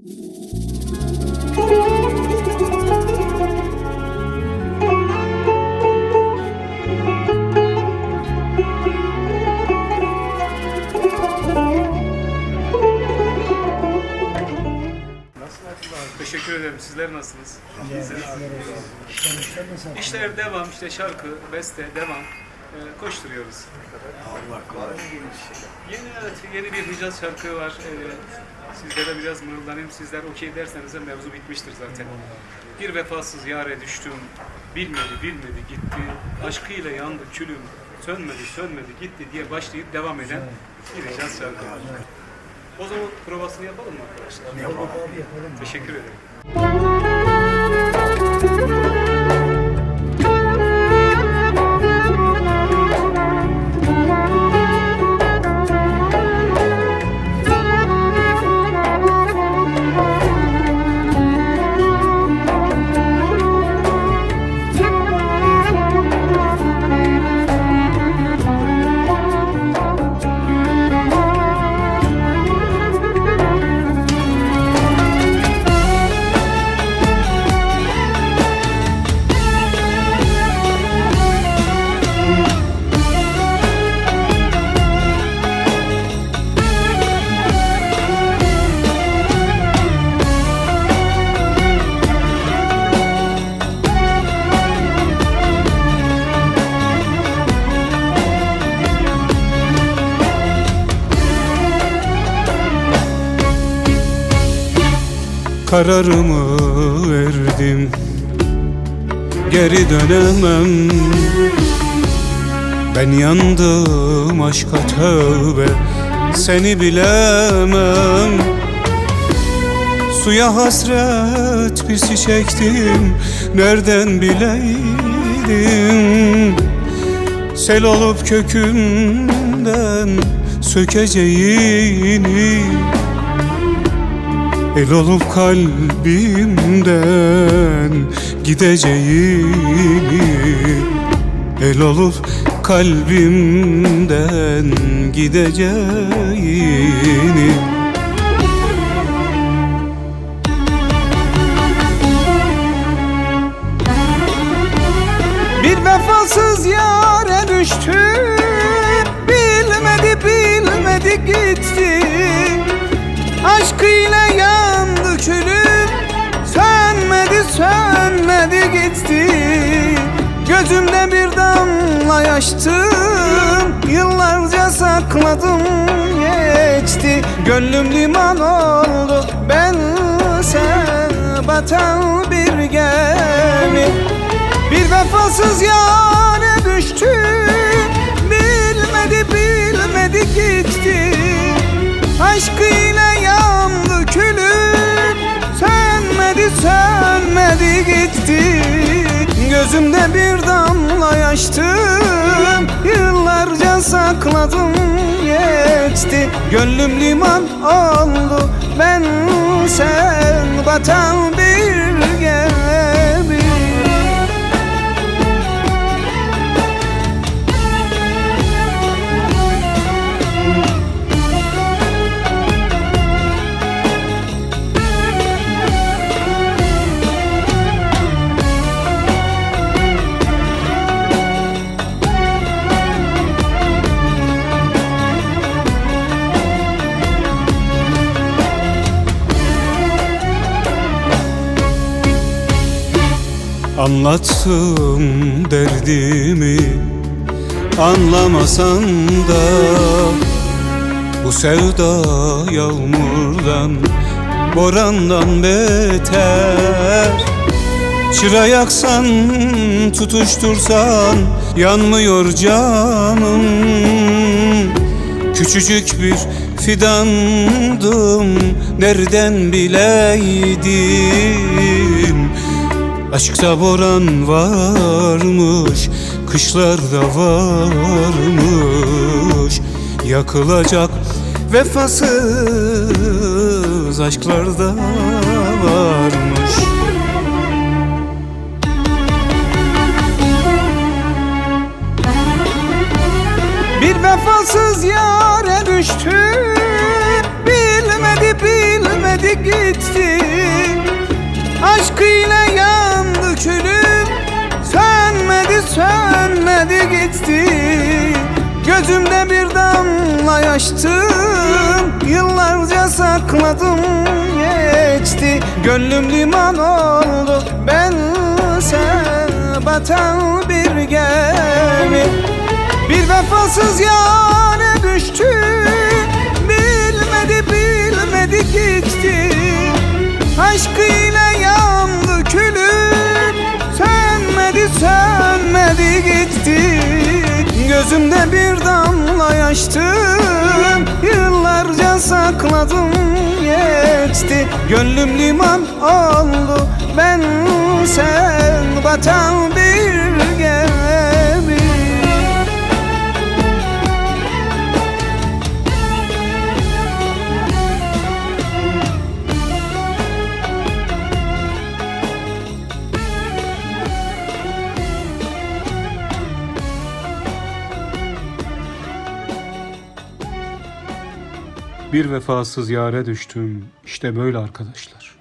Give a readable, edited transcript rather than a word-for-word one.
Teşekkür ederim. Sizler nasılsınız? İşler devam, işte şarkı, beste devam. Koşturuyoruz. Allah kolaylık. Yeni bir Hicaz şarkı var. Sizlere biraz mırıldanayım. Sizler okey derseniz de mevzu bitmiştir zaten. Bir vefasız yâre düştüm. Bilmedi gitti. Aşkıyla yandı külüm. Sönmedi gitti diye başlayıp devam eden bir Hicaz şarkı. O zaman provasını yapalım mı arkadaşlar? Yapalım. Teşekkür ederim. Kararımı verdim, geri dönemem. Ben yandım aşka tövbe, seni bilemem. Suya hasret pisi çektim, nereden bileydim. Sel olup kökünden sökeceğini, el olup kalbimden gideceğini, el olup kalbimden gideceğini. Bir vefasız yâre düştü, bilmedi gitti. Aşkıyla yandı külüm, sönmedi gitti. Gözümde bir damla yaştım, yıllarca sakladım geçti. Gönlüm liman oldu, bense batan bir gemi. Bir vefasız yâre düştü, bilmedi gitti. Aşkıyla yandı külüm, sönmedi gitti. Gözümde bir damla yaştım, yıllarca sakladım geçti. Gönlüm liman oldu, ben sen batan bir gemi. Anlattım derdimi, anlamasan da bu sevda yağmurdan, borandan beter. Çıra yaksan, tutuştursan yanmıyor canım. Küçücük bir fidandım, nereden bileydim. Aşkta boran varmış, kışlarda varmış. Yakılacak vefasız aşklarda varmış. Bir vefasız yâre düştü, bilmedi gitti. Gözümde bir damla yaştım, yıllarca sakladım geçti. Gönlüm liman oldu, bense batan bir gemi. Bir vefasız yâre düştü, bilmedi bilmedi gitti. Aşkıyla yandı külüm, sönmedi sönmedi gitti. Gözümde bir damla yaştım, yıllarca sakladım geçti. Gönlüm liman oldu, ben sen batan bir gemi. Bir vefasız yâre düştüm, işte böyle arkadaşlar.